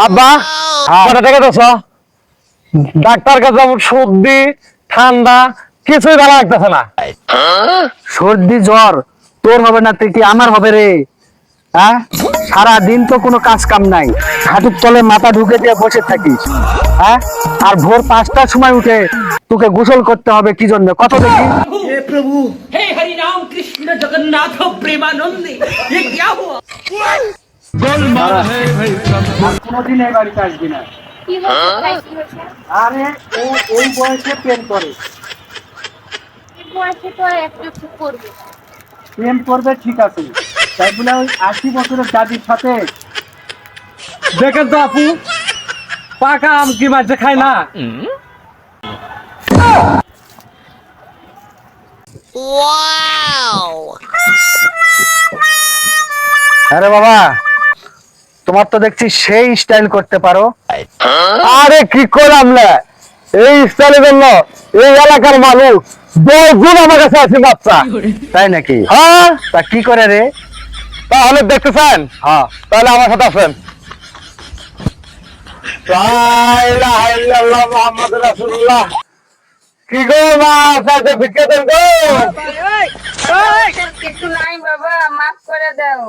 আব্বা কত টাকা দিছ? ডাক্তার কাছে আমার সর্দি ঠান্ডা কিছুই ভালো লাগতেছে না। সর্দি জ্বর তোর হবে না তুই কি আমার হবে রে? হ্যাঁ, সারাদিন তো কোনো কাজ কাম নাই, হাঁটুর তলে মাথা ঢুকে দিয়ে বসে থাকিস। হ্যাঁ, আর ভোর 5টার সময় উঠে তোকে গোসল করতে হবে কি জন্য কত দেখি? हे हरि राम कृष्ण जगन्नाथ प्रेमानंद ये क्या हुआ? কোনোদিন এই বাড়িতে আসবি না। কি হয়েছে ভাই, কি হয়েছে? আরে ও এই বয়সে প্রেম করে। এই বয়সে তো আর একটু একটু করবে। প্রেম করবে ঠিক আছে, তাই বলে ওই 80 বছরের দাদির সাথে? দেখেন তো আপু, পাকা আম কি মাঝে খায় না? আরে বাবা, তোমার তো দেখছি সেই স্টাইল করতে পারো। আরে কি করলাম না, এই স্টাইলের জন্য এই এলাকার মানুষ 10 জন আমার কাছে আছে বাচ্চা। তাই নাকি? হ্যাঁ, তা কি করে রে? তাহলে দেখতে চান? হ্যাঁ, তাহলে আমার সাথে আসেন। লা ইলাহা ইল্লাল্লাহ মুহাম্মাদুর রাসূলুল্লাহ। কি গো মা, সাথে ভিক্ষা দেন গো। কিছু নাই বাবা, মাফ করে দাও।